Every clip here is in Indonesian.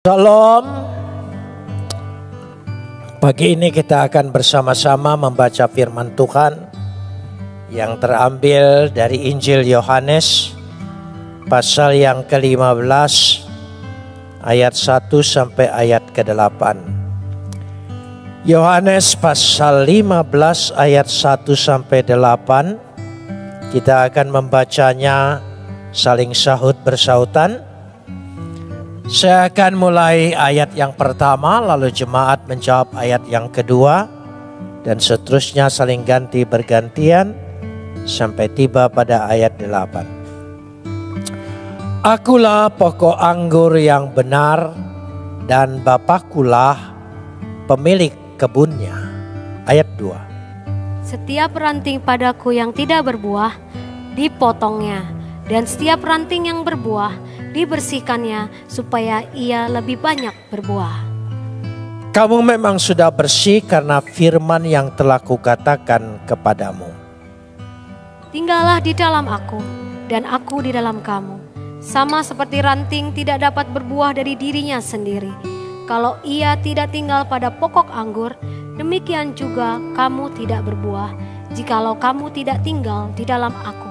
Shalom. Pagi ini kita akan bersama-sama membaca firman Tuhan yang terambil dari Injil Yohanes pasal yang ke-15 ayat 1 sampai ayat ke-8. Yohanes pasal 15 ayat 1 sampai 8. Kita akan membacanya saling sahut bersautan. Saya akan mulai ayat yang pertama, lalu jemaat menjawab ayat yang kedua, dan seterusnya saling ganti bergantian sampai tiba pada ayat 8. Akulah pokok anggur yang benar dan Bapakkulah pemilik kebunnya. Ayat 2. Setiap ranting padaku yang tidak berbuah, dipotongnya, dan setiap ranting yang berbuah, dibersihkannya supaya ia lebih banyak berbuah. Kamu memang sudah bersih karena firman yang telah kukatakan kepadamu. Tinggallah di dalam aku dan aku di dalam kamu. Sama seperti ranting tidak dapat berbuah dari dirinya sendiri kalau ia tidak tinggal pada pokok anggur, demikian juga kamu tidak berbuah jikalau kamu tidak tinggal di dalam aku.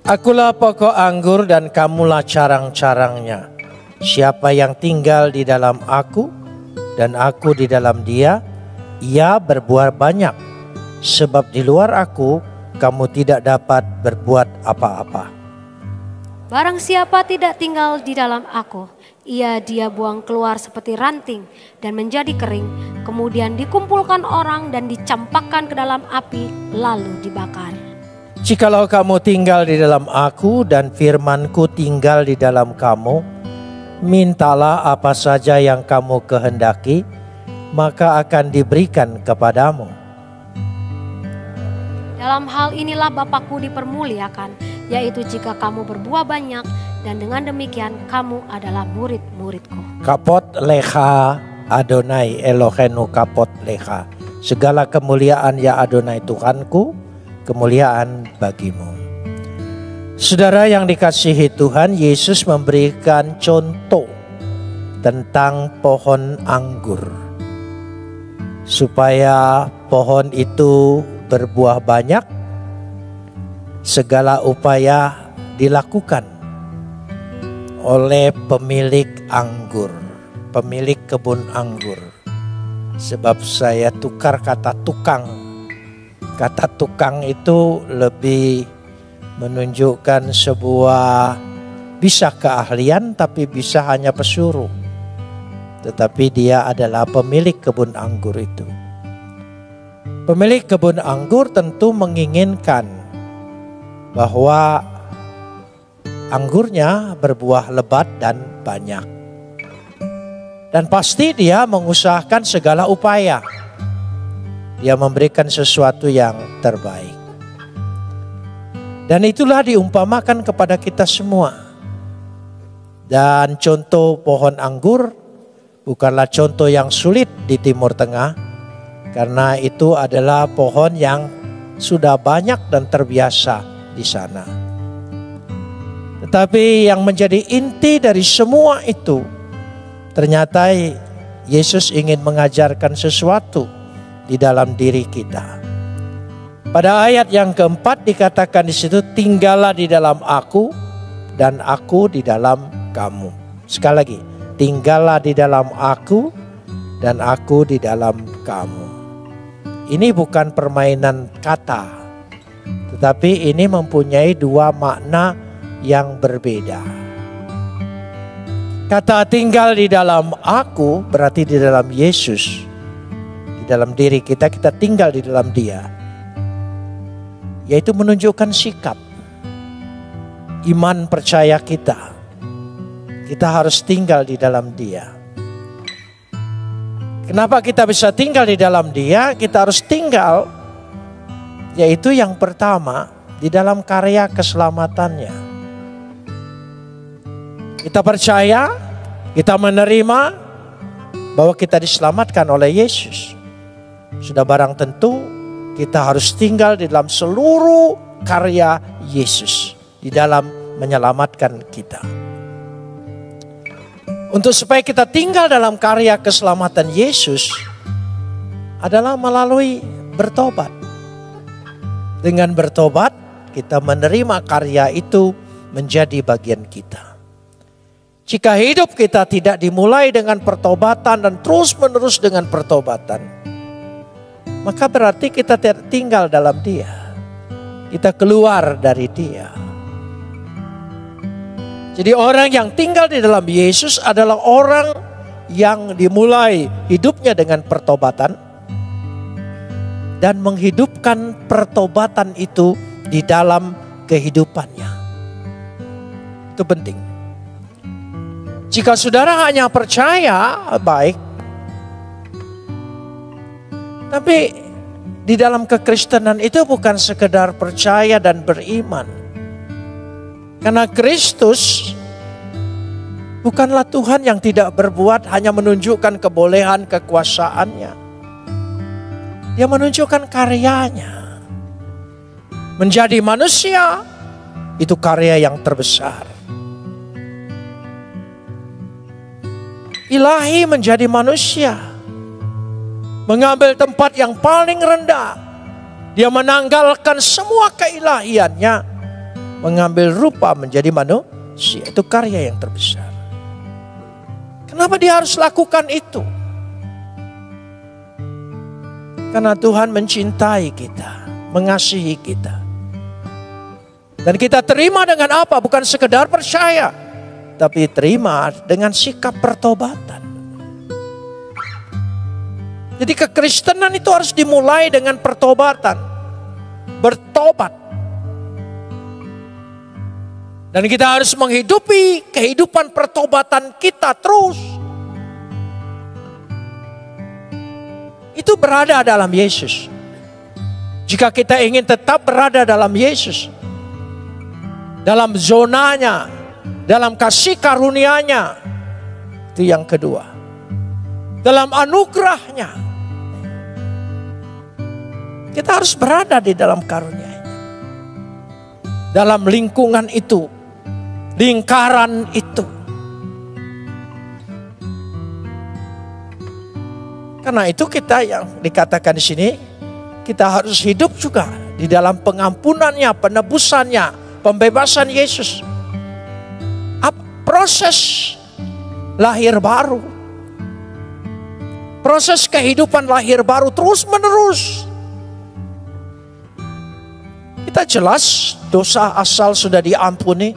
Akulah pokok anggur dan kamulah carang-carangnya. Siapa yang tinggal di dalam aku dan aku di dalam dia, ia berbuah banyak. Sebab di luar aku, kamu tidak dapat berbuat apa-apa. Barang siapa tidak tinggal di dalam aku, dia buang keluar seperti ranting dan menjadi kering. Kemudian dikumpulkan orang dan dicampakkan ke dalam api, lalu dibakar. Jikalau kamu tinggal di dalam aku dan firmanku tinggal di dalam kamu, mintalah apa saja yang kamu kehendaki, maka akan diberikan kepadamu. Dalam hal inilah Bapakku dipermuliakan, yaitu jika kamu berbuah banyak, dan dengan demikian kamu adalah murid-muridku. Kapot lecha Adonai Elohenu kapot lecha. Segala kemuliaan ya Adonai Tuhanku, kemuliaan bagimu. Saudara yang dikasihi Tuhan, Yesus memberikan contoh tentang pohon anggur. Supaya pohon itu berbuah banyak, segala upaya dilakukan oleh pemilik anggur, pemilik kebun anggur. Sebab saya tukar kata tukang. Kata tukang itu lebih menunjukkan sebuah bisa keahlian tapi bisa hanya pesuruh. Tetapi dia adalah pemilik kebun anggur itu. Pemilik kebun anggur tentu menginginkan bahwa anggurnya berbuah lebat dan banyak. Dan pasti dia mengusahakan segala upaya. Dia memberikan sesuatu yang terbaik. Dan itulah diumpamakan kepada kita semua. Dan contoh pohon anggur bukanlah contoh yang sulit di Timur Tengah. Karena itu adalah pohon yang sudah banyak dan terbiasa di sana. Tetapi yang menjadi inti dari semua itu, ternyata Yesus ingin mengajarkan sesuatu di dalam diri kita. Pada ayat yang keempat dikatakan di situ, tinggallah di dalam aku dan aku di dalam kamu. Sekali lagi, tinggallah di dalam aku dan aku di dalam kamu. Ini bukan permainan kata, tetapi ini mempunyai dua makna yang berbeda. Kata tinggal di dalam aku berarti di dalam Yesus. Di dalam diri kita, kita tinggal di dalam dia. Yaitu menunjukkan sikap. Iman percaya kita. Kita harus tinggal di dalam dia. Kenapa kita bisa tinggal di dalam dia? Kita harus tinggal, yaitu yang pertama, di dalam karya keselamatannya. Kita percaya, kita menerima bahwa kita diselamatkan oleh Yesus. Sudah barang tentu kita harus tinggal di dalam seluruh karya Yesus. Di dalam menyelamatkan kita. untuk supaya kita tinggal dalam karya keselamatan Yesus adalah melalui bertobat. Dengan bertobat, kita menerima karya itu menjadi bagian kita. Jika hidup kita tidak dimulai dengan pertobatan dan terus-menerus dengan pertobatan, maka berarti kita tidak tinggal dalam Dia. Kita keluar dari Dia. Jadi orang yang tinggal di dalam Yesus adalah orang yang dimulai hidupnya dengan pertobatan dan menghidupkan pertobatan itu di dalam kehidupannya. Itu penting. Jika saudara hanya percaya, baik. Tapi di dalam kekristenan itu bukan sekedar percaya dan beriman. Karena Kristus bukanlah Tuhan yang tidak berbuat, hanya menunjukkan kebolehan kekuasaannya. Dia menunjukkan karyanya. Menjadi manusia, itu karya yang terbesar. Ilahi menjadi manusia. Mengambil tempat yang paling rendah. Dia menanggalkan semua keilahiannya. Mengambil rupa menjadi manusia. Itu karya yang terbesar. Kenapa dia harus lakukan itu? Karena Tuhan mencintai kita, mengasihi kita. Dan kita terima dengan apa? Bukan sekedar percaya, tapi terima dengan sikap pertobatan. Jadi kekristenan itu harus dimulai dengan pertobatan. Bertobat. Dan kita harus menghidupi kehidupan pertobatan kita terus. Itu berada dalam Yesus. Jika kita ingin tetap berada dalam Yesus, dalam zonanya, dalam kasih karunia-Nya, itu yang kedua. Dalam anugerahnya, kita harus berada di dalam karunia-Nya. Dalam lingkungan itu, lingkaran itu. Karena itu kita yang dikatakan di sini, kita harus hidup juga di dalam pengampunannya, penebusannya, pembebasan Yesus. Proses lahir baru. Proses kehidupan lahir baru terus menerus. Kita jelas dosa asal sudah diampuni.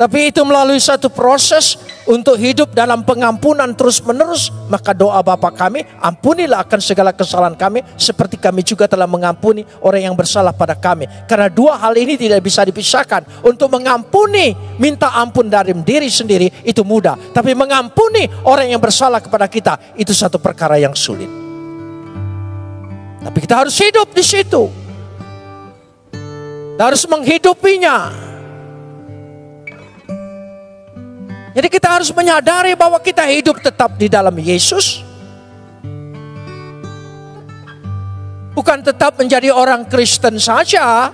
Tapi itu melalui satu proses untuk hidup dalam pengampunan terus menerus. Maka doa Bapa kami, ampunilah akan segala kesalahan kami, seperti kami juga telah mengampuni orang yang bersalah pada kami. Karena dua hal ini tidak bisa dipisahkan. Untuk mengampuni, minta ampun dari diri sendiri, itu mudah. Tapi mengampuni orang yang bersalah kepada kita, itu satu perkara yang sulit. Tapi kita harus hidup di situ. Kita harus menghidupinya. Jadi kita harus menyadari bahwa kita hidup tetap di dalam Yesus. Bukan tetap menjadi orang Kristen saja.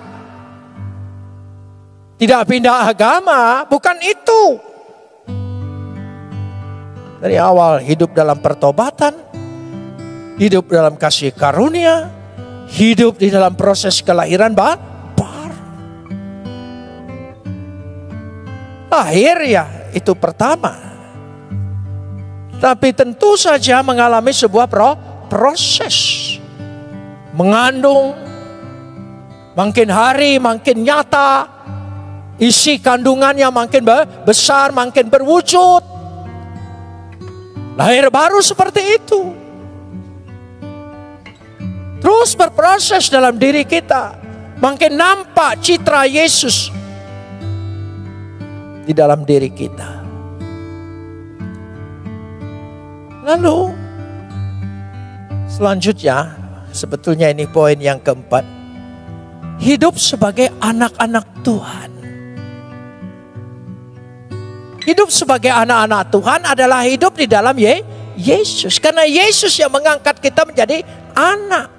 Tidak pindah agama, bukan itu. Dari awal hidup dalam pertobatan, hidup dalam kasih karunia, hidup di dalam proses kelahiran baru. Lahir ya, itu pertama. Tapi tentu saja mengalami sebuah proses. Mengandung, makin hari makin nyata. Isi kandungannya makin besar, makin berwujud. Lahir baru seperti itu. Terus berproses dalam diri kita. Makin nampak citra Yesus di dalam diri kita. Lalu selanjutnya, sebetulnya ini poin yang keempat. Hidup sebagai anak-anak Tuhan. Hidup sebagai anak-anak Tuhan adalah hidup di dalam Yesus. Karena Yesus yang mengangkat kita menjadi anak.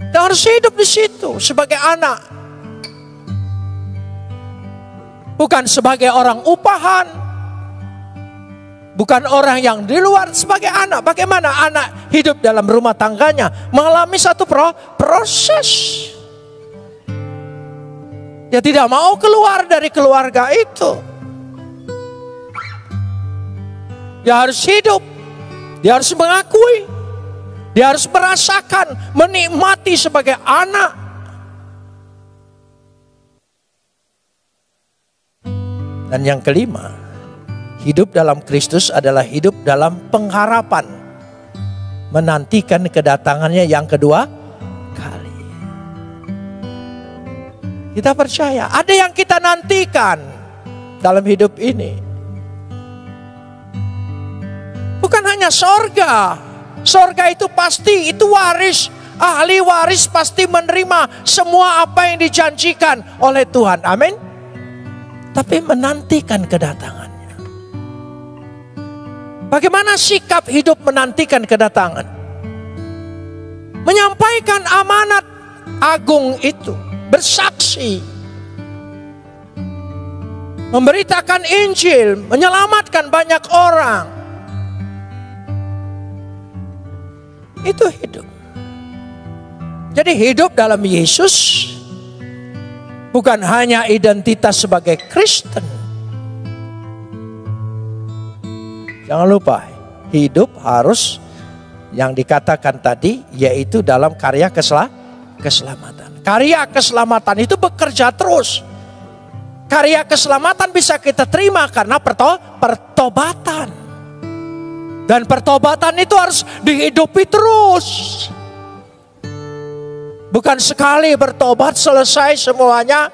Kita harus hidup di situ sebagai anak. bukan sebagai orang upahan, bukan orang yang di luar, sebagai anak. Bagaimana anak hidup dalam rumah tangganya, mengalami satu proses. Dia tidak mau keluar dari keluarga itu. Dia harus hidup, dia harus mengakui, dia harus merasakan, menikmati sebagai anak. Dan yang kelima, hidup dalam Kristus adalah hidup dalam pengharapan, menantikan kedatangannya yang kedua kali. Kita percaya ada yang kita nantikan dalam hidup ini. Bukan hanya sorga. Sorga itu pasti, itu waris. Ahli waris pasti menerima semua apa yang dijanjikan oleh Tuhan. Amin. Tapi menantikan kedatangannya. Bagaimana sikap hidup menantikan kedatangan? Menyampaikan amanat agung itu. Bersaksi. Memberitakan Injil. Menyelamatkan banyak orang. Itu hidup. Jadi hidup dalam Yesus bukan hanya identitas sebagai Kristen. Jangan lupa, hidup harus yang dikatakan tadi, yaitu dalam karya keselamatan. Karya keselamatan itu bekerja terus. Karya keselamatan bisa kita terima karena pertobatan. Dan pertobatan itu harus dihidupi terus. Bukan sekali bertobat selesai semuanya.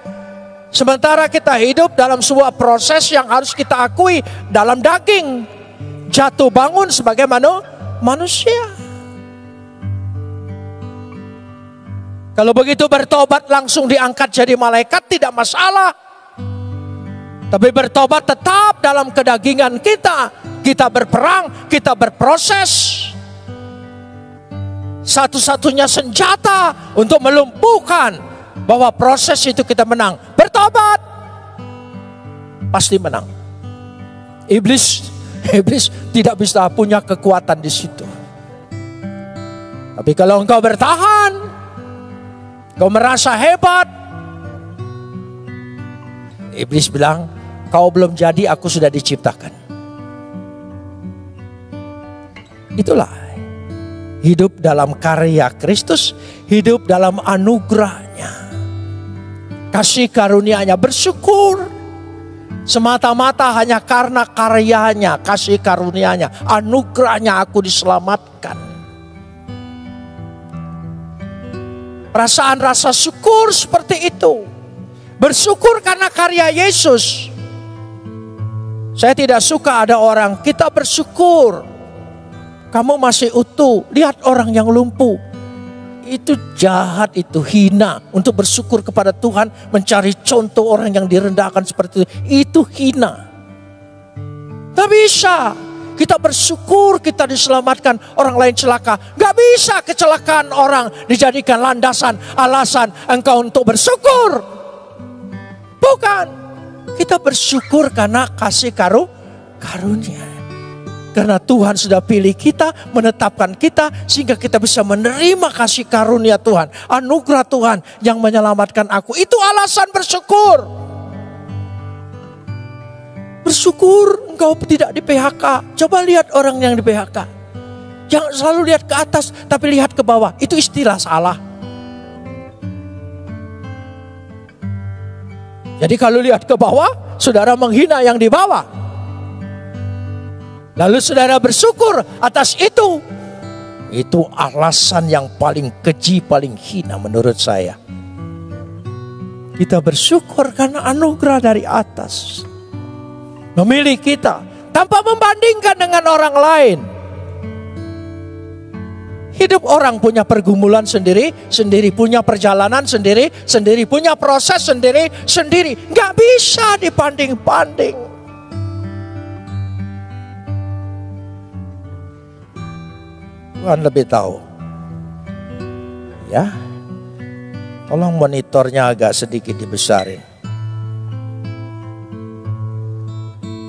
Sementara kita hidup dalam sebuah proses yang harus kita akui dalam daging. Jatuh bangun sebagai manusia. Kalau begitu bertobat langsung diangkat jadi malaikat tidak masalah. Tapi bertobat tetap dalam kedagingan kita. Kita berperang, kita berproses. Satu-satunya senjata untuk melumpuhkan bahwa proses itu kita menang. Bertobat. Pasti menang. Iblis tidak bisa punya kekuatan di situ. Tapi kalau engkau bertahan, kau merasa hebat, iblis bilang, kau belum jadi, aku sudah diciptakan. Itulah hidup dalam karya Kristus, hidup dalam anugerahnya, kasih karunia-Nya, bersyukur semata-mata hanya karena karyanya, kasih karunia-Nya, anugerahnya aku diselamatkan. Perasaan rasa syukur seperti itu. Bersyukur karena karya Yesus. Saya tidak suka ada orang, kita bersyukur kamu masih utuh. Lihat orang yang lumpuh. Itu jahat, itu hina. Untuk bersyukur kepada Tuhan, mencari contoh orang yang direndahkan seperti itu hina. Gak bisa. Kita bersyukur kita diselamatkan, orang lain celaka. Gak bisa kecelakaan orang dijadikan landasan, alasan engkau untuk bersyukur. Bukan. Kita bersyukur karena kasih karunia. Karena Tuhan sudah pilih kita, menetapkan kita, sehingga kita bisa menerima kasih karunia Tuhan. Anugerah Tuhan yang menyelamatkan aku. Itu alasan bersyukur. Bersyukur engkau tidak di PHK. Coba lihat orang yang di PHK. Jangan selalu lihat ke atas, tapi lihat ke bawah. Itu istilah salah. Jadi kalau lihat ke bawah, saudara menghina yang di bawah. Lalu saudara bersyukur atas itu. Itu alasan yang paling keji, paling hina menurut saya. Kita bersyukur karena anugerah dari atas. Memilih kita tanpa membandingkan dengan orang lain. Hidup orang punya pergumulan sendiri punya perjalanan sendiri punya proses sendiri. Gak bisa dibanding-banding. Tuhan lebih tahu. Ya. Tolong monitornya agak sedikit dibesarin.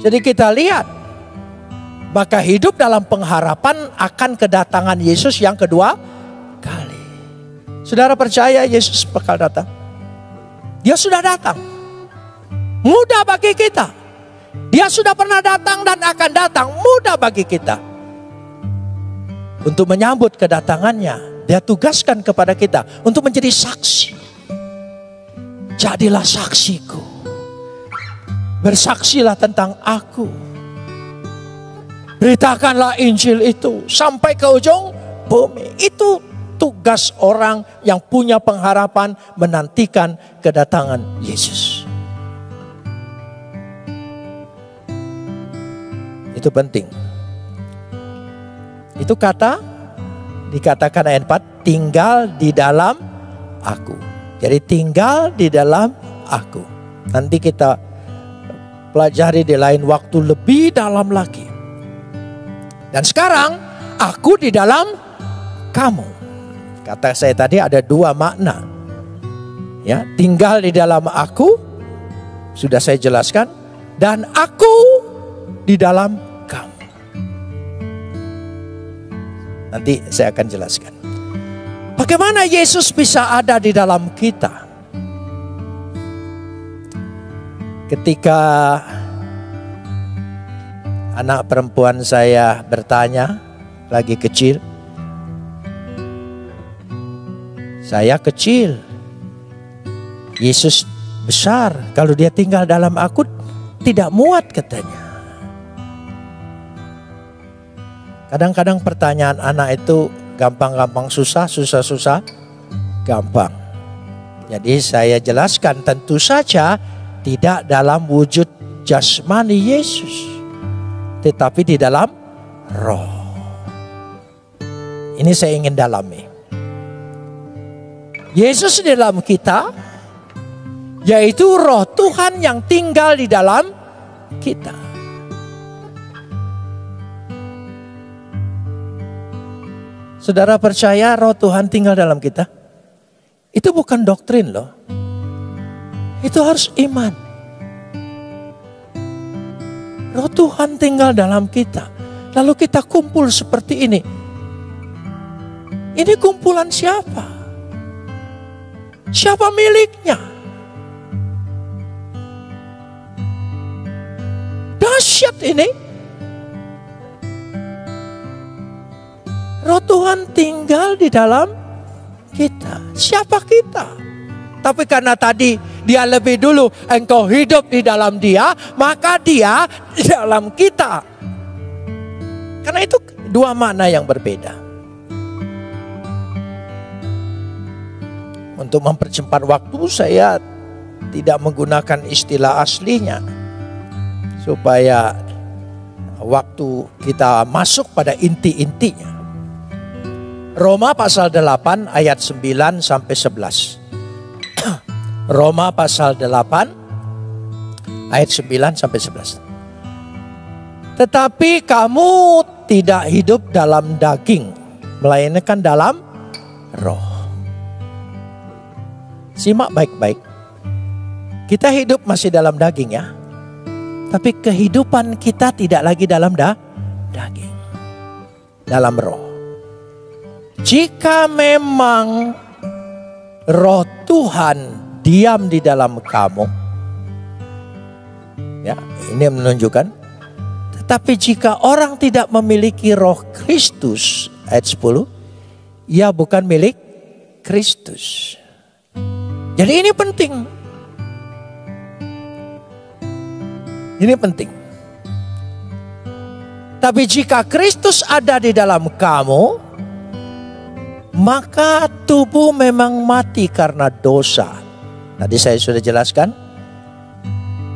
Jadi kita lihat, maka hidup dalam pengharapan akan kedatangan Yesus yang kedua kali. Saudara percaya Yesus bakal datang? Dia sudah datang. Mudah bagi kita. Dia sudah pernah datang dan akan datang. Mudah bagi kita. Untuk menyambut kedatangannya, Dia tugaskan kepada kita untuk menjadi saksi. Jadilah saksiku. Bersaksilah tentang aku. Beritakanlah Injil itu sampai ke ujung bumi. Itu tugas orang yang punya pengharapan menantikan kedatangan Yesus. Itu penting. Itu kata dikatakan ayat 4, tinggal di dalam aku. Jadi tinggal di dalam aku. Nanti kita pelajari di lain waktu lebih dalam lagi. Dan sekarang aku di dalam kamu. Kata saya tadi ada dua makna. Ya, tinggal di dalam aku sudah saya jelaskan, dan aku di dalam kamu. Nanti saya akan jelaskan. Bagaimana Yesus bisa ada di dalam kita? Ketika anak perempuan saya bertanya, lagi kecil. Saya kecil. Yesus besar. Kalau dia tinggal dalam aku, tidak muat katanya. Kadang-kadang pertanyaan anak itu gampang-gampang susah, susah-susah gampang. Jadi saya jelaskan, tentu saja tidak dalam wujud jasmani Yesus, tetapi di dalam roh. Ini saya ingin dalami. Yesus di dalam kita, yaitu roh Tuhan yang tinggal di dalam kita. Saudara percaya roh Tuhan tinggal dalam kita? Itu bukan doktrin loh. Itu harus iman. Roh Tuhan tinggal dalam kita. Lalu kita kumpul seperti ini. Ini kumpulan siapa? Siapa miliknya? Dahsyat ini. Roh Tuhan tinggal di dalam kita. Siapa kita? Tapi karena tadi dia lebih dulu engkau hidup di dalam dia, maka dia di dalam kita. Karena itu dua makna yang berbeda. Untuk mempercepat waktu, saya tidak menggunakan istilah aslinya, supaya waktu kita masuk pada inti-intinya. Roma pasal 8 ayat 9 sampai 11. Roma pasal 8 ayat 9 sampai 11. Tetapi kamu tidak hidup dalam daging, melainkan dalam roh. Simak baik-baik. Kita hidup masih dalam daging ya. Tapi kehidupan kita tidak lagi dalam daging. Dalam roh. Jika memang roh Tuhan diam di dalam kamu, ya, ini menunjukkan. Tetapi jika orang tidak memiliki roh Kristus, ayat 10, ia bukan milik Kristus. Jadi ini penting. Ini penting. Tapi jika Kristus ada di dalam kamu, maka tubuh memang mati karena dosa. Tadi saya sudah jelaskan.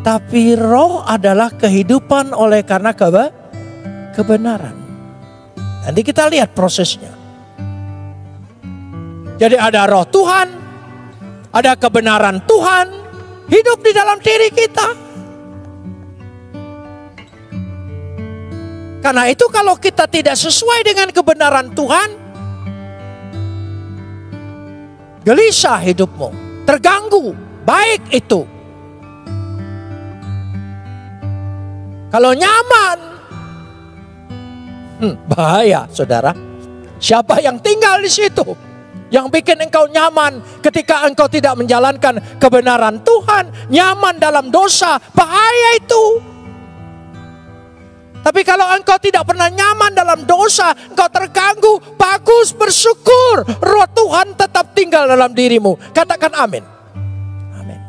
Tapi roh adalah kehidupan oleh karena kebenaran. Nanti kita lihat prosesnya. Jadi ada roh Tuhan, ada kebenaran Tuhan hidup di dalam diri kita. Karena itu kalau kita tidak sesuai dengan kebenaran Tuhan, gelisah hidupmu, terganggu, baik itu Kalau nyaman, bahaya saudara. Siapa yang tinggal di situ? Yang bikin engkau nyaman ketika engkau tidak menjalankan kebenaran Tuhan. Nyaman dalam dosa, bahaya itu. Tapi kalau engkau tidak pernah nyaman dalam dosa, engkau terganggu, bagus, bersyukur. Roh Tuhan tetap tinggal dalam dirimu. Katakan amin. Amin.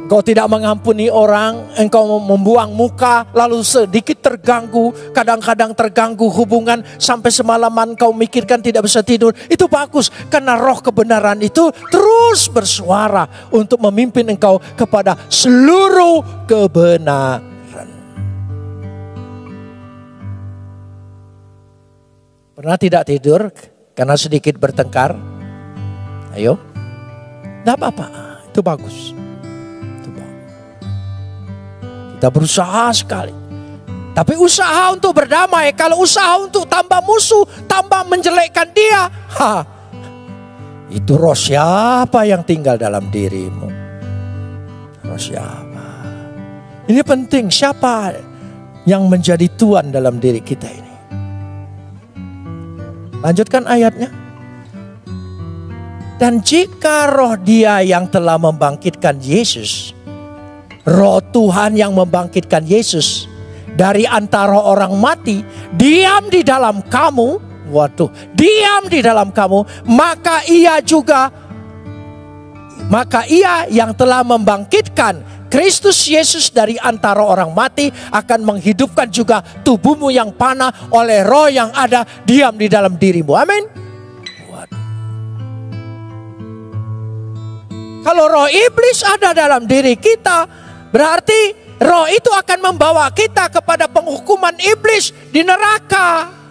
Engkau tidak mengampuni orang, engkau membuang muka, lalu sedikit terganggu, kadang-kadang terganggu hubungan, sampai semalaman kau mikirkan tidak bisa tidur. Itu bagus, karena roh kebenaran itu terus bersuara untuk memimpin engkau kepada seluruh kebenaran. Pernah tidak tidur karena sedikit bertengkar? Ayo. Tidak apa-apa, itu bagus. Kita berusaha sekali. Tapi usaha untuk berdamai, kalau usaha untuk tambah musuh, tambah menjelekkan dia, itu roh siapa yang tinggal dalam dirimu? Roh siapa? Ini penting, siapa yang menjadi tuan dalam diri kita ini? Lanjutkan ayatnya. Dan jika roh dia yang telah membangkitkan Yesus, roh Tuhan yang membangkitkan Yesus dari antara orang mati, diam di dalam kamu, diam di dalam kamu, maka ia yang telah membangkitkan Kristus Yesus dari antara orang mati akan menghidupkan juga tubuhmu yang panah oleh roh yang ada diam di dalam dirimu. Amin. Kalau roh iblis ada dalam diri kita, berarti roh itu akan membawa kita kepada penghukuman iblis di neraka.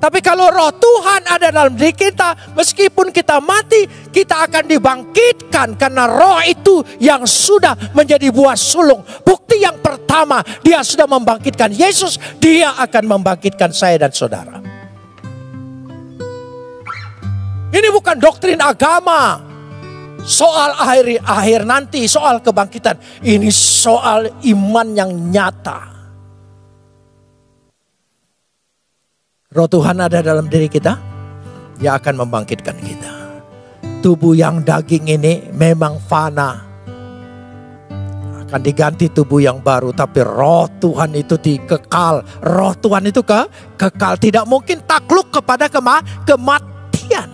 Tapi kalau roh Tuhan ada dalam diri kita, meskipun kita mati, kita akan dibangkitkan. Karena roh itu yang sudah menjadi buah sulung. Bukti yang pertama, dia sudah membangkitkan Yesus, dia akan membangkitkan saya dan saudara. Ini bukan doktrin agama. Soal akhir nanti, soal kebangkitan. Ini soal iman yang nyata. Roh Tuhan ada dalam diri kita, dia akan membangkitkan kita. Tubuh yang daging ini memang fana, akan diganti tubuh yang baru. Tapi roh Tuhan itu kekal. Roh Tuhan itu kekal, tidak mungkin takluk kepada kematian.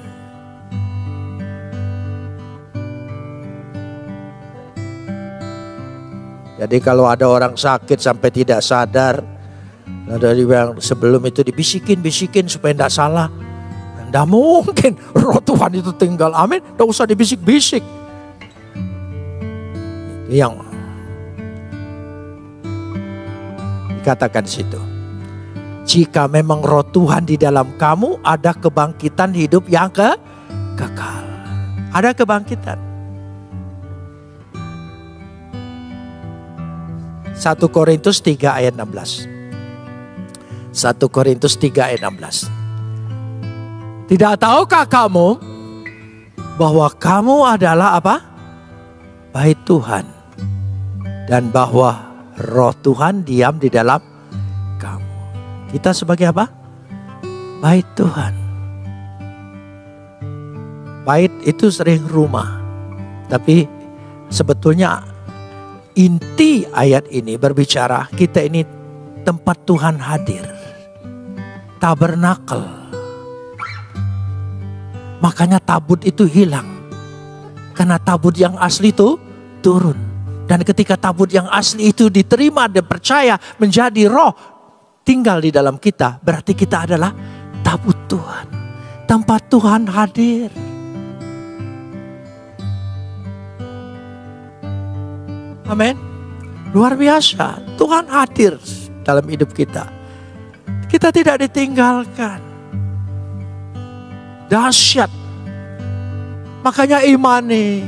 Jadi kalau ada orang sakit sampai tidak sadar, dari yang sebelum itu dibisikin supaya tidak salah. Tidak mungkin roh Tuhan itu tinggal. Amin. Tidak usah dibisik-bisik. Yang dikatakan di situ. Jika memang roh Tuhan di dalam kamu, ada kebangkitan hidup yang kekal. Ada kebangkitan. 1 Korintus 3 ayat 16. 1 Korintus 3 ayat 16. Tidak tahukah kamu bahwa kamu adalah apa? Bait Tuhan. Dan bahwa roh Tuhan diam di dalam kamu. Kita sebagai apa? Bait Tuhan. Bait itu sering rumah. Tapi sebetulnya inti ayat ini berbicara kita ini tempat Tuhan hadir. Tabernakel. Makanya tabut itu hilang. Karena tabut yang asli itu turun. Dan ketika tabut yang asli itu diterima dan percaya menjadi roh tinggal di dalam kita, berarti kita adalah tabut Tuhan. Tempat Tuhan hadir. Amin. Luar biasa. Tuhan hadir dalam hidup kita. Kita tidak ditinggalkan. Dahsyat. Makanya imani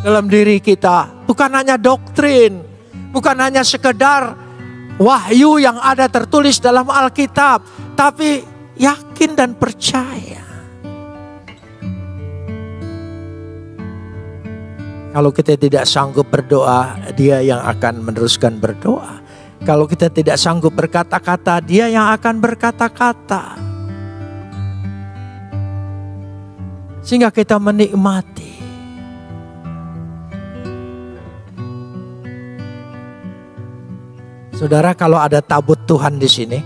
dalam diri kita. Bukan hanya doktrin. Bukan hanya sekedar wahyu yang ada tertulis dalam Alkitab. Tapi yakin dan percaya. Kalau kita tidak sanggup berdoa, Dia yang akan meneruskan berdoa. Kalau kita tidak sanggup berkata-kata, Dia yang akan berkata-kata. Sehingga kita menikmati. Saudara, kalau ada tabut Tuhan di sini,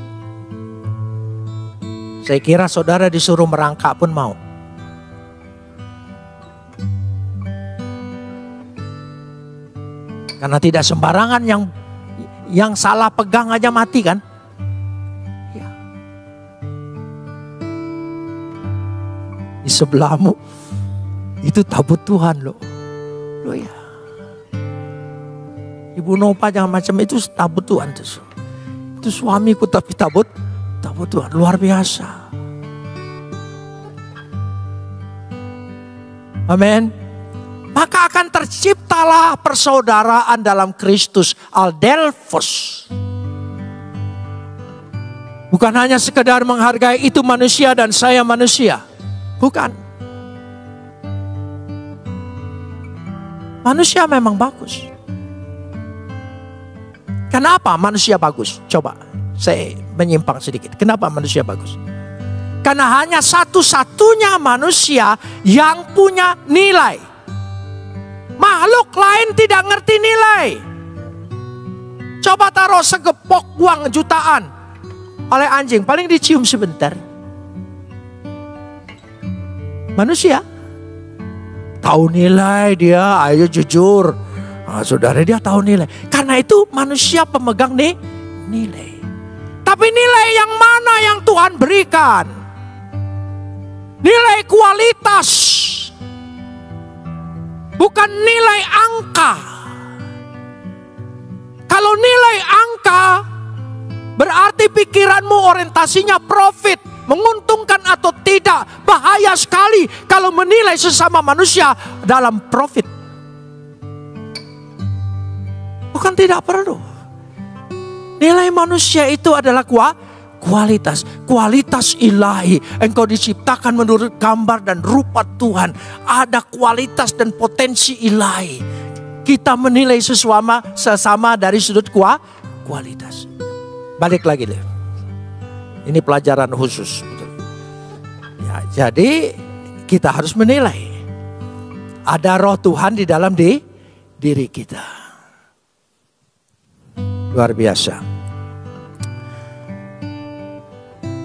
saya kira saudara disuruh merangkak pun mau. Karena tidak sembarangan yang salah pegang aja mati kan? Ya. Di sebelahmu itu tabut Tuhan loh. Loh ya. Ibu Nopa jangan macam itu, tabut Tuhan. Itu suamiku tapi tabut Tuhan. Luar biasa. Amin. Maka akan terciptalah persaudaraan dalam Kristus, Adelphos. Bukan hanya sekedar menghargai itu manusia dan saya manusia. Bukan. Manusia memang bagus. Kenapa manusia bagus? Coba saya menyimpang sedikit. Kenapa manusia bagus? Karena hanya satu-satunya manusia yang punya nilai. Makhluk lain tidak ngerti nilai. Coba taruh segepok uang jutaan oleh anjing, paling dicium sebentar. Manusia tahu nilai dia, ayo jujur. Nah, saudara, dia tahu nilai. Karena itu manusia pemegang nilai. Tapi nilai yang mana yang Tuhan berikan? Nilai kualitas. Bukan nilai angka. Kalau nilai angka berarti pikiranmu orientasinya profit, menguntungkan atau tidak. Bahaya sekali kalau menilai sesama manusia dalam profit. Bukan tidak perlu. Nilai manusia itu adalah kualitas. Kualitas ilahi. Engkau diciptakan menurut gambar dan rupa Tuhan. Ada kualitas dan potensi ilahi. Kita menilai sesama dari sudut kualitas. Balik lagi deh. Ini pelajaran khusus. Ya, jadi kita harus menilai. Ada roh Tuhan di dalam diri kita. Luar biasa.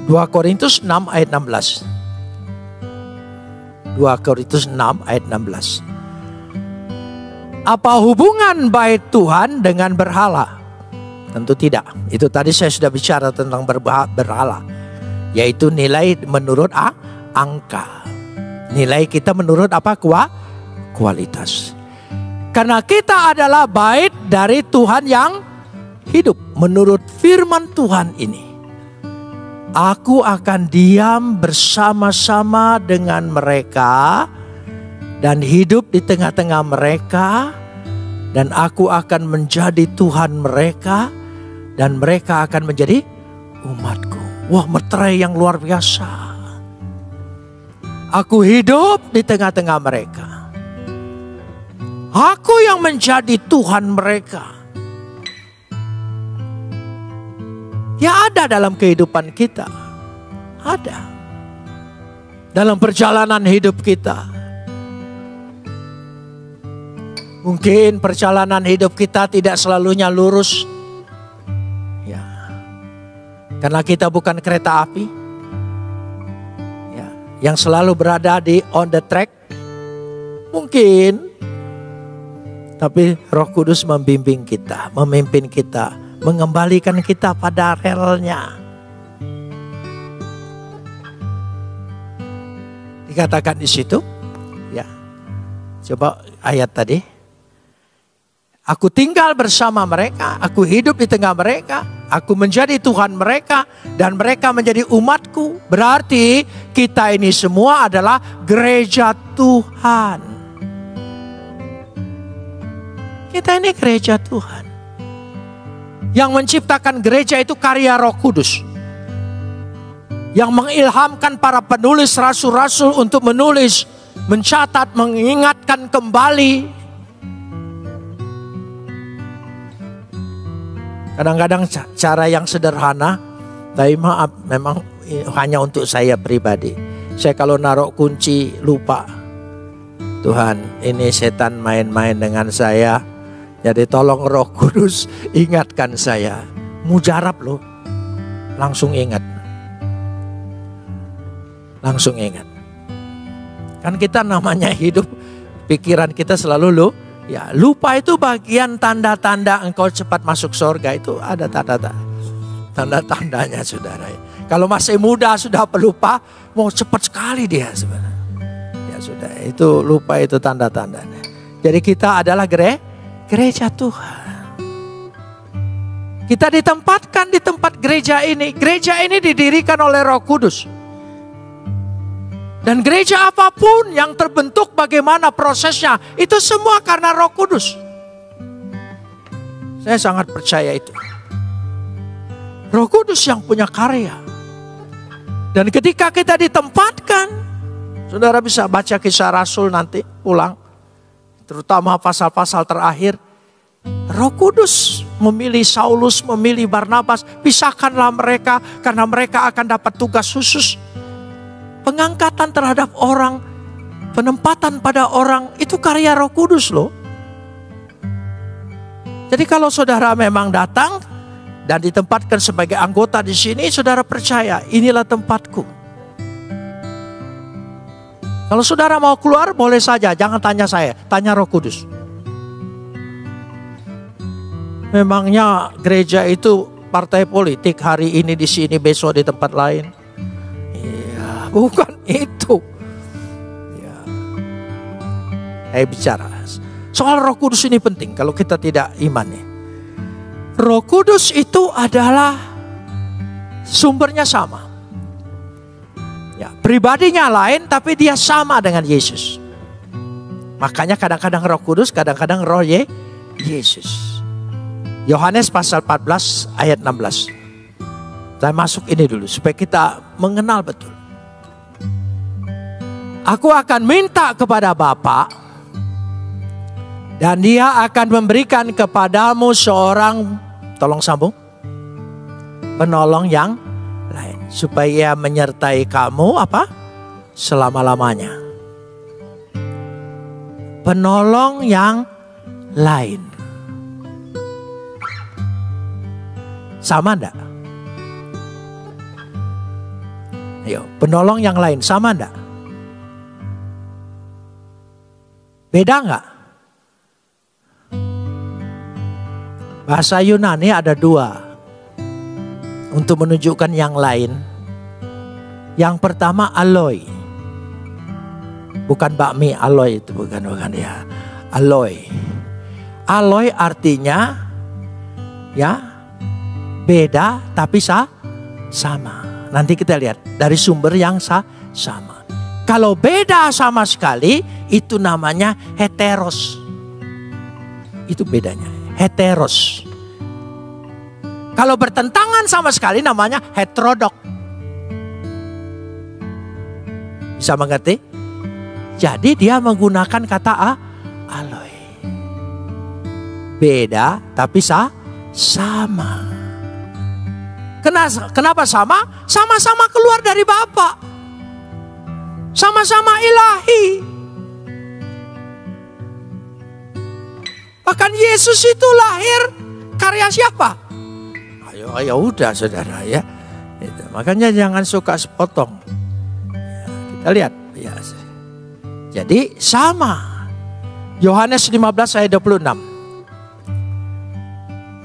2 Korintus 6 ayat 16. 2 Korintus 6 ayat 16. Apa hubungan bait Tuhan dengan berhala? Tentu tidak. Itu tadi saya sudah bicara tentang berhala. Yaitu nilai menurut angka. Nilai kita menurut apa? Kualitas. Karena kita adalah bait dari Tuhan yang hidup. Menurut firman Tuhan ini, aku akan diam bersama-sama dengan mereka dan hidup di tengah-tengah mereka, dan aku akan menjadi Tuhan mereka dan mereka akan menjadi umatku. Wah, meterai yang luar biasa. Aku hidup di tengah-tengah mereka. Aku yang menjadi Tuhan mereka. Ya, ada dalam kehidupan kita. Ada. Dalam perjalanan hidup kita. Mungkin perjalanan hidup kita tidak selalunya lurus. Ya. Karena kita bukan kereta api. Ya. Yang selalu berada di on the track. Mungkin. Tapi Roh Kudus membimbing kita, memimpin kita, mengembalikan kita pada relnya. Dikatakan di situ, ya. Coba ayat tadi. Aku tinggal bersama mereka, aku hidup di tengah mereka, aku menjadi Tuhan mereka dan mereka menjadi umatku. Berarti kita ini semua adalah gereja Tuhan. Kita ini gereja Tuhan. Yang menciptakan gereja itu karya Roh Kudus. Yang mengilhamkan para penulis rasul-rasul untuk menulis, mencatat, mengingatkan kembali. Kadang-kadang cara yang sederhana, tapi maaf memang hanya untuk saya pribadi. Saya kalau naruh kunci lupa. Tuhan, ini setan main-main dengan saya. Jadi tolong Roh Kudus ingatkan saya. Mujarab loh. Langsung ingat. Langsung ingat. Kan kita namanya hidup, pikiran kita selalu loh. Ya, lupa itu bagian tanda-tanda engkau cepat masuk surga, itu ada tanda-tandanya saudara. Kalau masih muda sudah pelupa, mau cepat sekali dia sebenarnya. Ya sudah, itu lupa itu tanda-tandanya. Jadi kita adalah gereja Tuhan. Kita ditempatkan di tempat gereja ini. Gereja ini didirikan oleh Roh Kudus. Dan gereja apapun yang terbentuk bagaimana prosesnya, itu semua karena Roh Kudus. Saya sangat percaya itu. Roh Kudus yang punya karya. Dan ketika kita ditempatkan, saudara bisa baca Kisah Rasul nanti pulang. Terutama pasal-pasal terakhir. Roh Kudus memilih Saulus, memilih Barnabas. Pisahkanlah mereka karena mereka akan dapat tugas khusus. Pengangkatan terhadap orang, penempatan pada orang, itu karya Roh Kudus loh. Jadi kalau saudara memang datang dan ditempatkan sebagai anggota di sini, saudara percaya, inilah tempatku. Kalau saudara mau keluar, boleh saja, jangan tanya saya, tanya Roh Kudus. Memangnya gereja itu partai politik, hari ini di sini, besok di tempat lain? Bukan itu. Ya. Saya bicara soal Roh Kudus ini penting kalau kita tidak iman ya. Roh Kudus itu adalah sumbernya sama. Ya, pribadinya lain tapi dia sama dengan Yesus. Makanya kadang-kadang Roh Kudus, kadang-kadang Roh Yesus. Yohanes pasal 14 ayat 16. Saya masuk ini dulu supaya kita mengenal betul. Aku akan minta kepada Bapa dan Dia akan memberikan kepadamu seorang, tolong sambung, penolong yang lain, supaya menyertai kamu apa? Selama-lamanya. Penolong yang lain. Sama enggak? Ayo, penolong yang lain sama enggak? Beda enggak? Bahasa Yunani ada dua untuk menunjukkan yang lain. Yang pertama aloi. Bukan bakmi, aloi itu bukan ya. Aloi. Aloi artinya ya beda tapi sama. Nanti kita lihat dari sumber yang sama. Kalau beda sama sekali, itu namanya heteros. Itu bedanya, heteros. Kalau bertentangan sama sekali namanya heterodok. Bisa mengerti? Jadi dia menggunakan kata aloi. Beda tapi sama. Kenapa sama? Sama-sama keluar dari Bapa. Sama-sama ilahi. Bahkan Yesus itu lahir karya siapa? Ayo udah saudara ya. Makanya jangan suka sepotong. Ya, kita lihat. Ya. Jadi sama. Yohanes 15 ayat 26.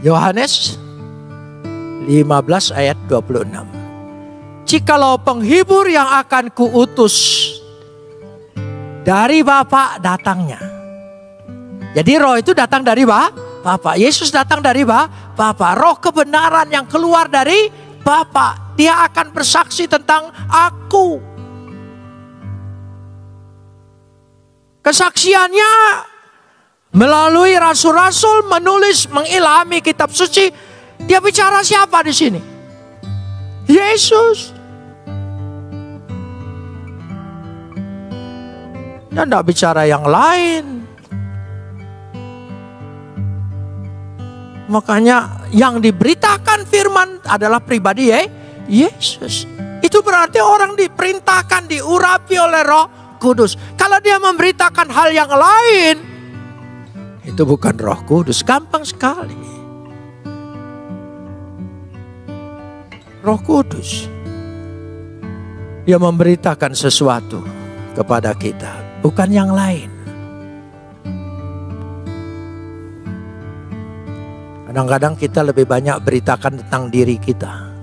Yohanes 15 ayat 26. Jikalau penghibur yang akan kuutus dari Bapa datangnya. Jadi roh itu datang dari Bapa. Yesus datang dari Bapa. Roh kebenaran yang keluar dari Bapa. Dia akan bersaksi tentang aku. Kesaksiannya melalui rasul-rasul menulis, mengilhami kitab suci. Dia bicara siapa di sini? Yesus. Dia tidak bicara yang lain. makanya yang diberitakan firman adalah pribadi Yesus. Itu berarti orang diperintahkan, diurapi oleh Roh Kudus. Kalau dia memberitakan hal yang lain, itu bukan Roh Kudus. Gampang sekali. Roh Kudus, dia memberitakan sesuatu kepada kita, bukan yang lain. Kadang-kadang kita lebih banyak beritakan tentang diri kita.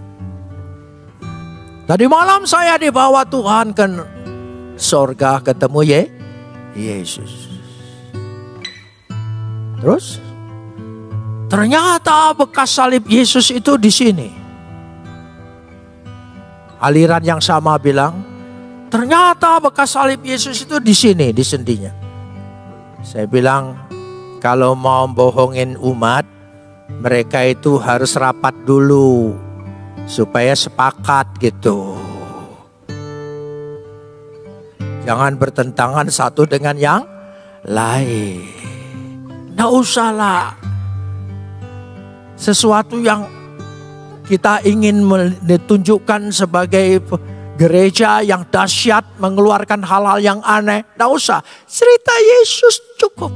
Tadi malam saya dibawa Tuhan ke sorga ketemu Yesus. Terus ternyata bekas salib Yesus itu di sini. Aliran yang sama bilang, ternyata bekas salib Yesus itu di sini, di sendinya. Saya bilang, kalau mau bohongin umat, mereka itu harus rapat dulu supaya sepakat gitu. Jangan bertentangan satu dengan yang lain. Nggak usah lah. Sesuatu yang kita ingin ditunjukkan sebagai gereja yang dahsyat, mengeluarkan hal-hal yang aneh. Nggak usah. Cerita Yesus cukup.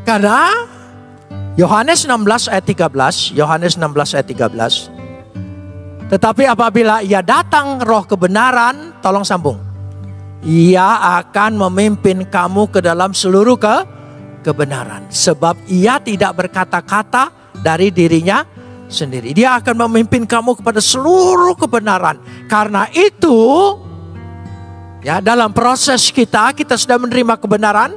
Karena Yohanes 16 ayat 13, Yohanes 16 ayat 13. Tetapi apabila ia datang roh kebenaran, tolong sambung. Ia akan memimpin kamu ke dalam seluruh kebenaran. Sebab ia tidak berkata-kata dari dirinya sendiri. Dia akan memimpin kamu kepada seluruh kebenaran. Karena itu, ya, dalam proses kita sudah menerima kebenaran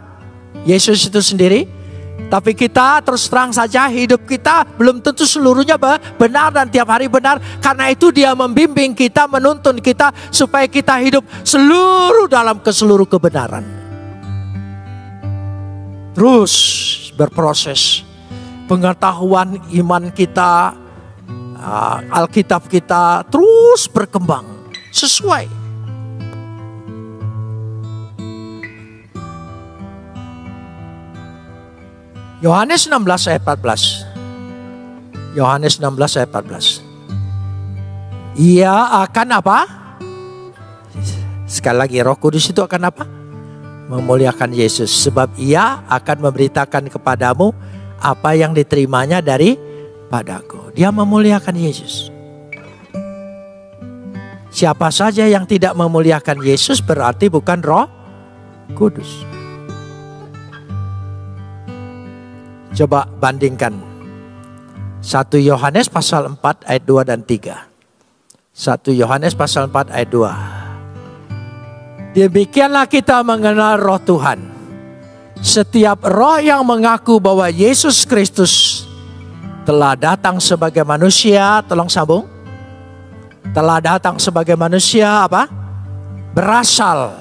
Yesus itu sendiri. Tapi kita terus terang saja hidup kita belum tentu seluruhnya benar dan tiap hari benar. Karena itu dia membimbing kita, menuntun kita supaya kita hidup dalam keseluruh kebenaran. Terus berproses. Pengetahuan iman kita, Alkitab kita terus berkembang sesuai. Yohanes 16 ayat 14. Yohanes 16 ayat 14. Ia akan apa? Sekali lagi, Roh Kudus itu akan apa? Memuliakan Yesus. Sebab ia akan memberitakan kepadamu apa yang diterimanya daripadaku. Dia memuliakan Yesus. Siapa saja yang tidak memuliakan Yesus berarti bukan Roh Kudus. Coba bandingkan 1 Yohanes pasal 4 ayat 2 dan 3. 1 Yohanes pasal 4 ayat 2. Demikianlah kita mengenal roh Tuhan. Setiap roh yang mengaku bahwa Yesus Kristus telah datang sebagai manusia, tolong sambung. Telah datang sebagai manusia apa? Berasal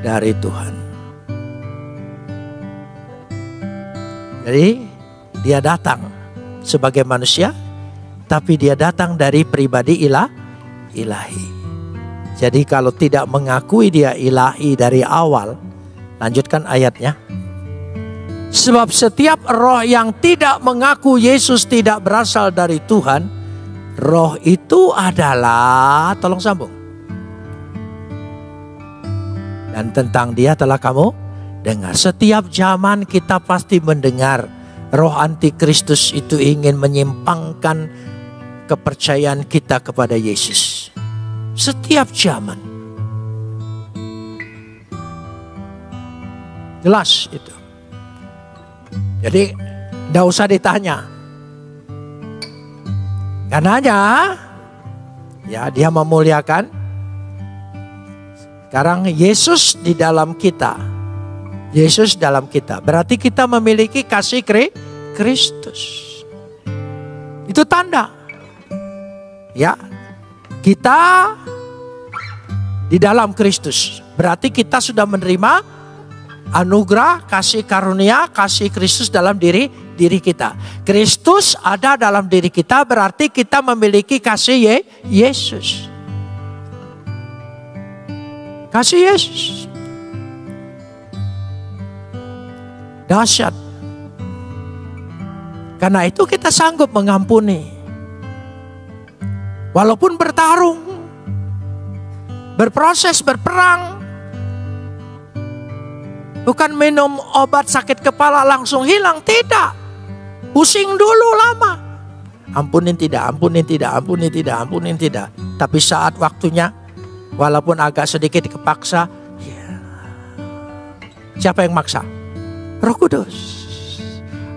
dari Tuhan. Jadi dia datang sebagai manusia, tapi dia datang dari pribadi ilahi. Jadi kalau tidak mengakui dia ilahi dari awal, lanjutkan ayatnya. Sebab setiap roh yang tidak mengaku Yesus tidak berasal dari Tuhan, roh itu adalah, tolong sambung. Dan tentang dia telah kamu dengar. Setiap zaman kita pasti mendengar roh antikristus itu ingin menyimpangkan kepercayaan kita kepada Yesus. Setiap zaman. Jelas itu. Jadi tidak usah ditanya. Karenanya ya dia memuliakan. Sekarang Yesus di dalam kita. Yesus dalam kita. Berarti kita memiliki kasih Kristus. Itu tanda. Ya. Kita di dalam Kristus. Berarti kita sudah menerima anugerah, kasih karunia, kasih Kristus dalam diri kita. Kristus ada dalam diri kita, berarti kita memiliki kasih Yesus. Kasih Yesus. Dahsyat. Karena itu kita sanggup mengampuni. Walaupun bertarung, berproses, berperang. Bukan minum obat sakit kepala langsung hilang, tidak. Pusing dulu lama. Ampunin tidak, ampunin tidak, ampunin tidak, ampunin tidak. Tapi saat waktunya, walaupun agak sedikit kepaksa, ya. Siapa yang maksa? Roh Kudus.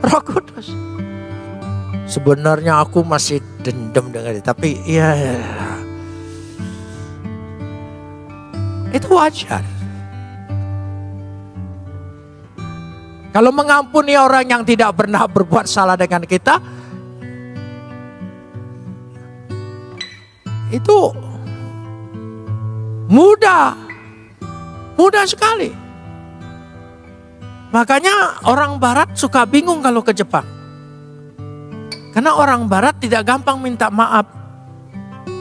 Roh Kudus. Sebenarnya aku masih dendam dengan itu, tapi ya itu wajar. Kalau mengampuni orang yang tidak pernah berbuat salah dengan kita, itu mudah sekali. Makanya orang Barat suka bingung kalau ke Jepang. Karena orang Barat tidak gampang minta maaf.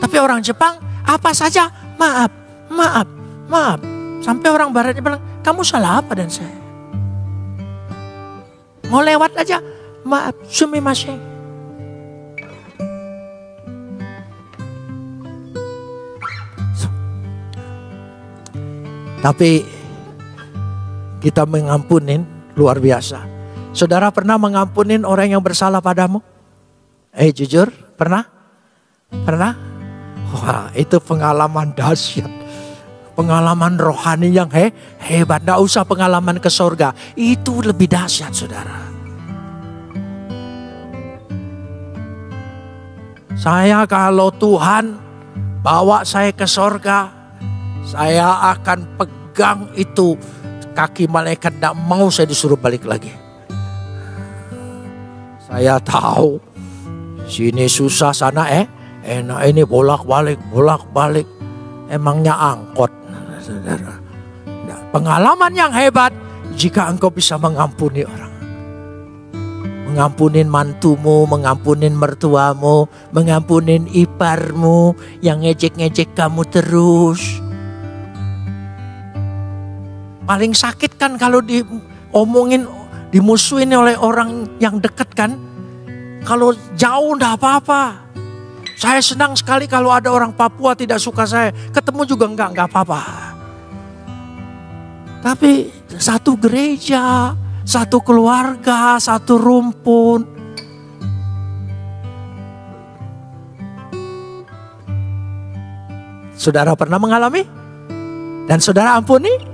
Tapi orang Jepang apa saja maaf, maaf, maaf. Sampai orang Baratnya bilang, kamu salah apa dan saya? Mau lewat aja, maaf, sumimasen. Tapi kita mengampunin luar biasa. Saudara pernah mengampunin orang yang bersalah padamu? Jujur, pernah? Pernah? Wah, itu pengalaman dahsyat. Pengalaman rohani yang hebat. Tidak usah pengalaman ke surga. Itu lebih dahsyat, saudara. Saya kalau Tuhan bawa saya ke surga, saya akan pegang itu kaki malaikat. Tidak mau saya disuruh balik lagi. Saya tahu sini susah, sana enak, ini bolak-balik. Emangnya angkot, saudara. Nah, pengalaman yang hebat jika engkau bisa mengampuni orang. Mengampunin mantumu, mengampunin mertuamu, mengampunin iparmu yang ngejek-ngejek kamu terus. Paling sakit kan kalau diomongin, dimusuhin oleh orang yang dekat kan. Kalau jauh enggak apa-apa. Saya senang sekali kalau ada orang Papua tidak suka saya. Ketemu juga enggak apa-apa. Tapi satu gereja, satu keluarga, satu rumpun. Saudara pernah mengalami? Dan saudara ampuni?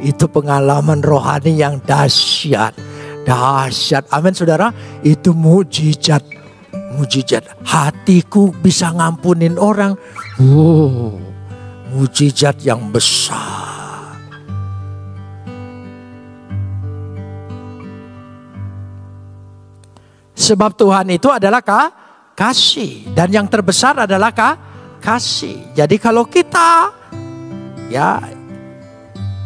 Itu pengalaman rohani yang dahsyat. Dahsyat, amin saudara. Itu mujizat. Mujizat. Hatiku bisa ngampunin orang. Mujizat yang besar. Sebab Tuhan itu adalah kasih. Dan yang terbesar adalah kasih. Jadi kalau kita, ya,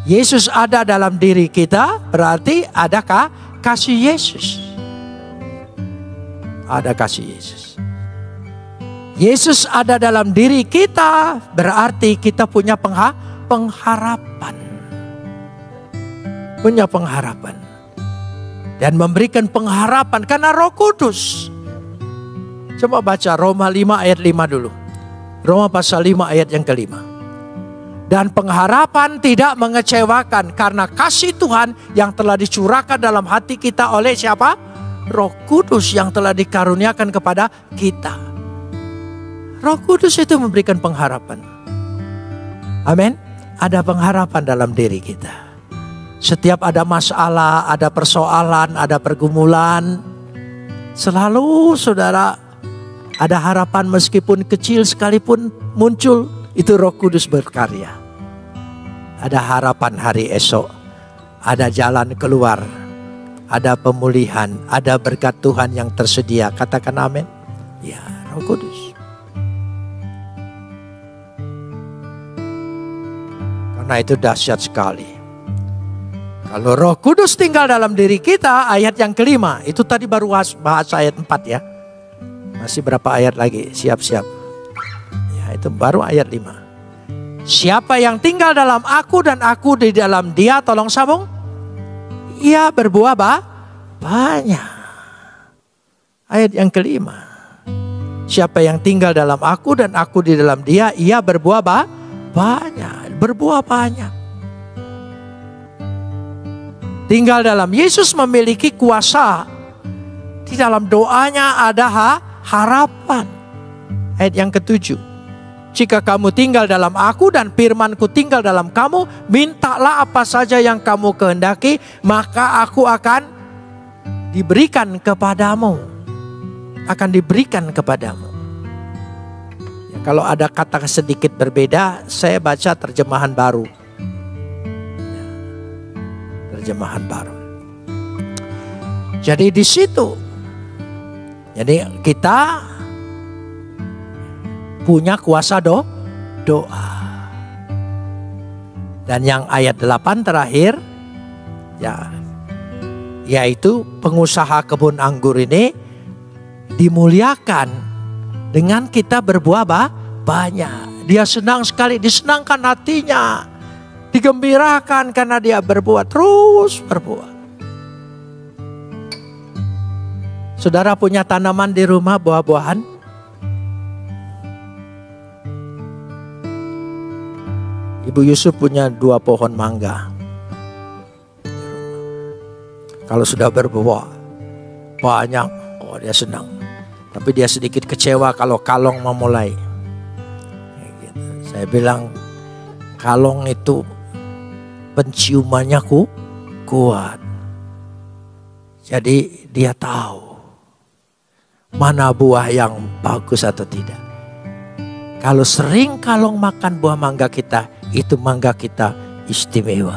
Yesus ada dalam diri kita, berarti adakah kasih Yesus? Ada kasih Yesus. Yesus ada dalam diri kita, berarti kita punya pengharapan. Punya pengharapan. Dan memberikan pengharapan karena Roh Kudus. Coba baca Roma 5 ayat 5 dulu. Roma pasal 5 ayat yang kelima. Dan pengharapan tidak mengecewakan karena kasih Tuhan yang telah dicurahkan dalam hati kita oleh siapa? Roh Kudus yang telah dikaruniakan kepada kita. Roh Kudus itu memberikan pengharapan. Amin. Ada pengharapan dalam diri kita. Setiap ada masalah, ada persoalan, ada pergumulan, selalu saudara ada harapan meskipun kecil sekalipun muncul. Itu Roh Kudus berkarya. Ada harapan hari esok. Ada jalan keluar. Ada pemulihan. Ada berkat Tuhan yang tersedia. Katakan amin. Ya, Roh Kudus. Karena itu dahsyat sekali. Kalau Roh Kudus tinggal dalam diri kita, ayat yang kelima. Itu tadi baru bahas ayat 4 ya. Masih berapa ayat lagi? Siap-siap. Itu baru ayat 5. Siapa yang tinggal dalam aku dan aku di dalam dia, tolong sambung. ia berbuah banyak. Ayat yang kelima. Siapa yang tinggal dalam aku dan aku di dalam dia, ia berbuah banyak. Berbuah banyak. Tinggal dalam Yesus memiliki kuasa. Di dalam doanya ada harapan. Ayat yang ketujuh. Jika kamu tinggal dalam aku dan firmanku tinggal dalam kamu, mintalah apa saja yang kamu kehendaki, maka aku akan diberikan kepadamu. Akan diberikan kepadamu. Ya, kalau ada kata sedikit berbeda, saya baca terjemahan baru. Ya, terjemahan baru. Jadi di situ, jadi kita punya kuasa doa. Dan yang ayat 8 terakhir, ya, yaitu pengusaha kebun anggur ini dimuliakan dengan kita berbuah banyak. Dia senang sekali, disenangkan hatinya, digembirakan karena dia berbuah, terus berbuah. Saudara punya tanaman di rumah buah-buahan? Ibu Yusuf punya 2 pohon mangga. Kalau sudah berbuah banyak, oh dia senang. Tapi dia sedikit kecewa kalau kalong memulai. Saya bilang kalong itu penciumannya kuat. Jadi dia tahu mana buah yang bagus atau tidak. Kalau sering kalong makan buah mangga kita, itu mangga kita istimewa.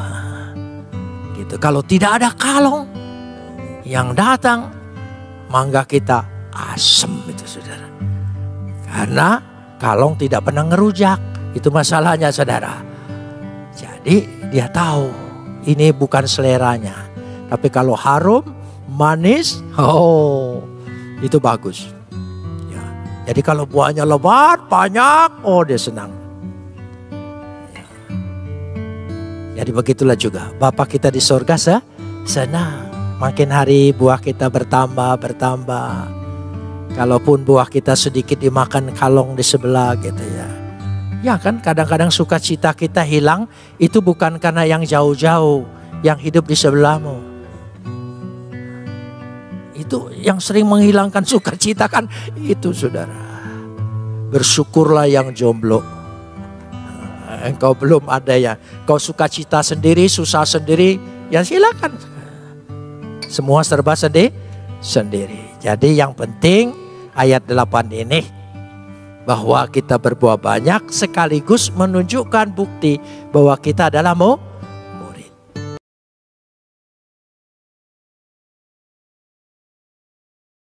Gitu. Kalau tidak ada kalong yang datang, mangga kita asam itu saudara. Karena kalong tidak pernah ngerujak. Itu masalahnya saudara. Jadi dia tahu ini bukan seleranya. Tapi kalau harum, manis, oh itu bagus. Ya. Jadi kalau buahnya lebat, banyak, oh dia senang. Ya. Jadi begitulah juga Bapa kita di sorga senang. Makin hari buah kita bertambah. Kalaupun buah kita sedikit dimakan kalong di sebelah gitu ya. Ya kan kadang-kadang sukacita kita hilang. Itu bukan karena yang jauh-jauh. Yang hidup di sebelahmu. Itu yang sering menghilangkan sukacita kan. Itu saudara. Bersyukurlah yang jomblo. Engkau belum ada ya. Kau sukacita sendiri, susah sendiri. Ya silakan. Semua serba sendiri. Jadi yang penting ayat 8 ini bahwa kita berbuah banyak sekaligus menunjukkan bukti bahwa kita adalah